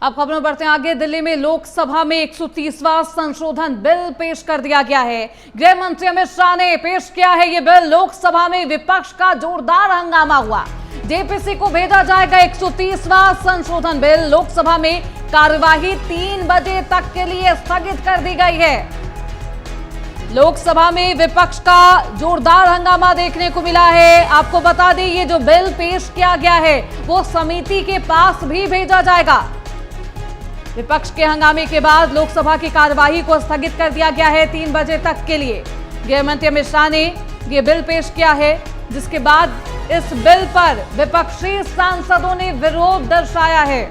अब खबरों में बढ़ते हैं आगे। दिल्ली में लोकसभा में 130वां संशोधन बिल पेश कर दिया गया है। गृह मंत्री अमित शाह ने पेश किया है ये बिल। लोकसभा में विपक्ष का जोरदार हंगामा हुआ। जेपीसी को भेजा जाएगा 130वां संशोधन बिल। लोकसभा में कार्यवाही 3 बजे तक के लिए स्थगित कर दी गई है। लोकसभा में विपक्ष का जोरदार हंगामा देखने को मिला है। आपको बता दें ये जो बिल पेश किया गया है वो समिति के पास भी भेजा जाएगा। विपक्ष के हंगामे के बाद लोकसभा की कार्यवाही को स्थगित कर दिया गया है 3 बजे तक के लिए। गृह मंत्री अमित शाह ने यह बिल पेश किया है, जिसके बाद इस बिल पर विपक्षी सांसदों ने विरोध दर्शाया है।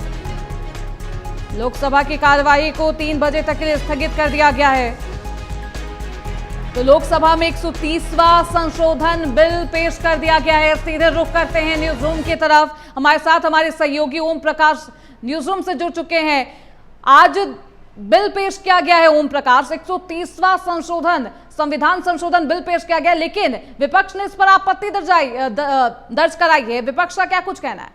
लोकसभा की कार्यवाही को 3 बजे तक के लिए स्थगित कर दिया गया है। तो लोकसभा में 130वां संशोधन बिल पेश कर दिया गया है। सीधे रुख करते हैं न्यूज रूम की तरफ। हमारे साथ हमारे सहयोगी ओम प्रकाश न्यूज रूम से जुड़ चुके हैं। आज बिल पेश किया गया है ओम प्रकाश, 130वां संशोधन संविधान संशोधन बिल पेश किया गया, लेकिन विपक्ष ने इस पर आपत्ति दर्ज कराई है। विपक्ष का क्या कुछ कहना है?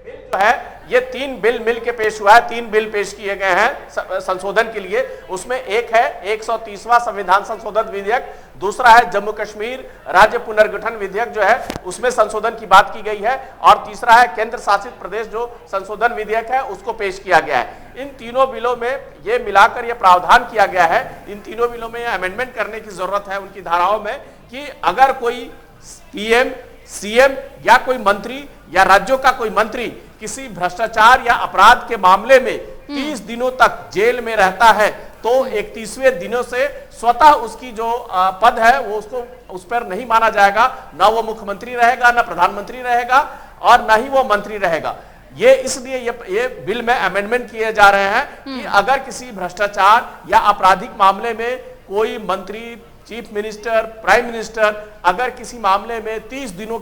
बिल जो है ये 3 बिल मिल के पेश हुआ है। 3 बिल पेश किए गए हैं संशोधन के लिए। उसमें एक है 130वां संविधान संशोधन विधेयक, दूसरा है जम्मू कश्मीर राज्य पुनर्गठन विधेयक जो है उसमें संशोधन की बात की गई है, और तीसरा है केंद्र शासित प्रदेश जो संशोधन विधेयक है उसको पेश किया गया है। इन तीनों बिलों में ये मिलाकर ये प्रावधान किया गया है, इन तीनों बिलों में अमेंडमेंट करने की जरूरत है उनकी धाराओं में, कि अगर कोई पीएम सीएम या कोई मंत्री या राज्यों का कोई मंत्री किसी भ्रष्टाचार या अपराध के मामले में 30 दिनों तक जेल में रहता है तो 31वें दिनों से स्वतः उसकी जो पद है वो उसको उस पर नहीं माना जाएगा। ना वो मुख्यमंत्री रहेगा, ना प्रधानमंत्री रहेगा, और ना ही वो मंत्री रहेगा। ये इसलिए ये बिल में अमेंडमेंट किए जा रहे हैं कि अगर किसी भ्रष्टाचार या आपराधिक मामले में कोई मंत्री, चीफ मिनिस्टर, प्राइम मिनिस्टर अगर किसी मामले में 30 दिनों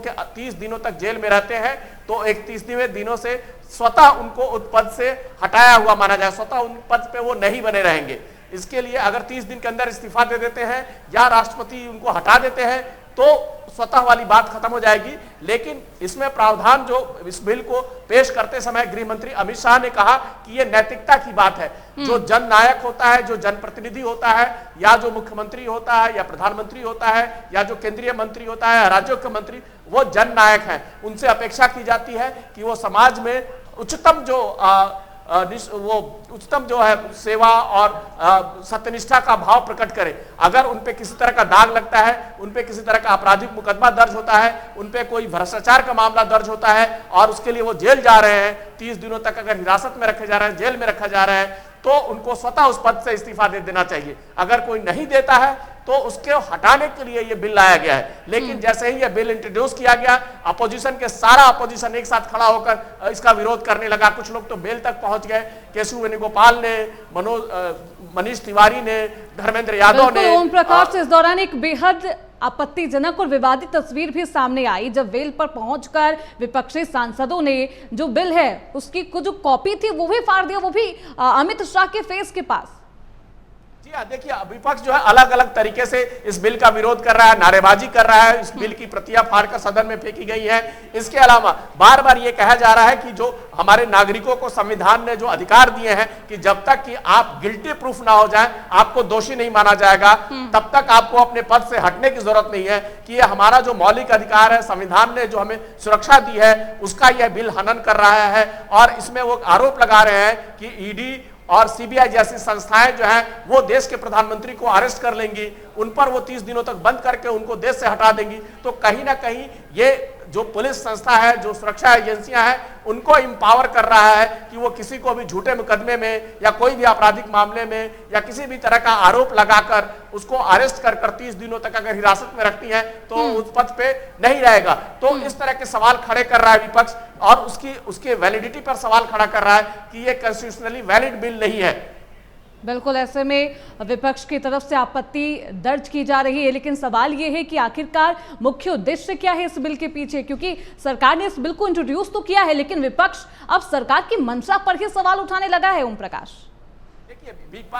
तक जेल में रहते हैं तो 31वें दिनों से स्वतः उनको उस पद से हटाया हुआ माना जाए, स्वतः उन पद पे वो नहीं बने रहेंगे। इसके लिए अगर 30 दिन के अंदर इस्तीफा दे देते हैं या राष्ट्रपति उनको हटा देते हैं तो स्वतः वाली बात खत्म हो जाएगी। लेकिन इसमें प्रावधान जो इस बिल को पेश करते समय गृह मंत्री अमित शाह ने कहा कि ये नैतिकता की बात है। जो जननायक होता है, जो जनप्रतिनिधि होता है, या जो मुख्यमंत्री होता है, या प्रधानमंत्री होता है, या जो केंद्रीय मंत्री होता है, राज्यों के मंत्री, वो जननायक है। उनसे अपेक्षा की जाती है कि वो समाज में उच्चतम जो है सेवा और सत्यनिष्ठा का भाव प्रकट करे। अगर उनपे किसी तरह का दाग लगता है, उनपे किसी तरह का आपराधिक मुकदमा दर्ज होता है, उनपे कोई भ्रष्टाचार का मामला दर्ज होता है और उसके लिए वो जेल जा रहे हैं, 30 दिनों तक अगर हिरासत में रखे जा रहे हैं, जेल में रखा जा रहा है, तो उनको स्वतः उस पद से इस्तीफा दे देना चाहिए। अगर कोई नहीं देता है तो उसके हटाने के लिए ये बिल लाया गया है। लेकिन जैसे ही ये बिल इंट्रोड्यूस किया गया, अपोजिशन के सारा अपोजिशन एक साथ खड़ा होकर इसका विरोध करने लगा। कुछ लोग तो बेल तक पहुंच गए। केशव वेणुगोपाल ने, मनीष तिवारी ने, धर्मेंद्र यादव ने। ओम प्रकाश, इस दौरान एक बेहद आपत्तिजनक और विवादित तस्वीर भी सामने आई जब वेल पर पहुंचकर विपक्षी सांसदों ने जो बिल है उसकी जो कॉपी थी वो भी फाड़ दिया, वो भी अमित शाह के फेस के पास। जी हाँ, देखिए विपक्ष जो है अलग अलग तरीके से इस बिल का विरोध कर रहा है, नारेबाजी कर रहा है। इस बिल की प्रतियां फाड़कर सदन में फेंकी गई है। इसके अलावा बार बार ये कहा जा रहा है कि जो हमारे नागरिकों को संविधान ने जो अधिकार दिए हैं कि जब तक कि आप गिल्टी प्रूफ ना हो जाए, आपको दोषी नहीं माना जाएगा, तब तक आपको अपने पद से हटने की जरूरत नहीं है, कि ये हमारा जो मौलिक अधिकार है, संविधान ने जो हमें सुरक्षा दी है, उसका यह बिल हनन कर रहा है। और इसमें वो आरोप लगा रहे हैं कि ईडी और सीबीआई जैसी संस्थाएं जो हैं वो देश के प्रधानमंत्री को अरेस्ट कर लेंगी, उन पर वो 30 दिनों तक बंद करके उनको देश से हटा देंगी। तो कहीं ना कहीं ये जो पुलिस संस्था है, जो सुरक्षा एजेंसियां हैं, उनको इंपावर कर रहा है कि वो किसी को भी झूठे मुकदमे में या कोई भी आपराधिक मामले में या किसी भी तरह का आरोप लगाकर उसको अरेस्ट कर 30 दिनों तक अगर हिरासत में रखती है तो उस पद पे नहीं रहेगा। तो इस तरह के सवाल खड़े कर रहा है विपक्ष, और उसकी वैलिडिटी पर सवाल खड़ा कर रहा है कि ये कॉन्स्टिट्यूशनली वैलिड बिल नहीं है। बिल्कुल, ऐसे में विपक्ष की तरफ से आपत्ति दर्ज की जा रही है, लेकिन सवाल यह है कि आखिरकार मुख्य उद्देश्य क्या है इस बिल के पीछे, क्योंकि सरकार ने इस बिल को इंट्रोड्यूस तो किया है लेकिन विपक्ष अब सरकार की मंशा पर ही सवाल उठाने लगा है। ओम प्रकाश,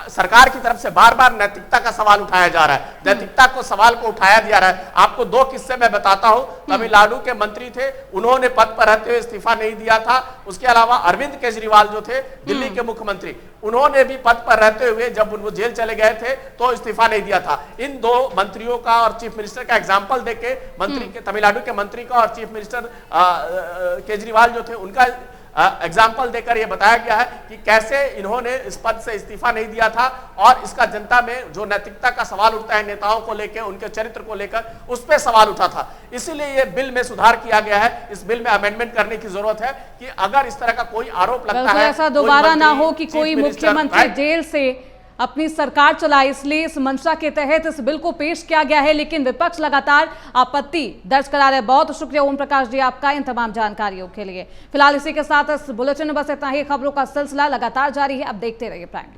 सरकार की तरफ से बार बार नैतिकता का सवाल उठाया जा रहा है, नैतिकता को सवाल को उठाया दिया रहा है। आपको दो किस्से मैं बताता हूं। तमिलनाडु के मंत्री थे, उन्होंने पद पर रहते हुए इस्तीफा नहीं दिया था। उसके अलावा अरविंद केजरीवाल जो थे दिल्ली के मुख्यमंत्री, उन्होंने भी पद पर रहते हुए जब वो जेल चले गए थे तो इस्तीफा नहीं दिया था। इन दो मंत्रियों का और चीफ मिनिस्टर का एग्जाम्पल देके मंत्री के, तमिलनाडु के मंत्री का और चीफ मिनिस्टर केजरीवाल जो थे उनका एग्जाम्पल देकर यह बताया गया है कि कैसे इन्होंने इस पद से इस्तीफा नहीं दिया था, और इसका जनता में जो नैतिकता का सवाल उठता है नेताओं को लेकर, उनके चरित्र को लेकर, उस पर सवाल उठा था। इसीलिए ये बिल में सुधार किया गया है। इस बिल में अमेंडमेंट करने की जरूरत है कि अगर इस तरह का कोई आरोप लगता है, ऐसा दोबारा ना हो कि कोई मुख्यमंत्री जेल से अपनी सरकार चलाए, इसलिए इस मंशा के तहत इस बिल को पेश किया गया है। लेकिन विपक्ष लगातार आपत्ति दर्ज करा रहे। बहुत शुक्रिया ओम प्रकाश जी आपका इन तमाम जानकारियों के लिए। फिलहाल इसी के साथ इस बुलेटिन में बस इतना ही। खबरों का सिलसिला लगातार जारी है, अब देखते रहिए प्राइम न्यूज।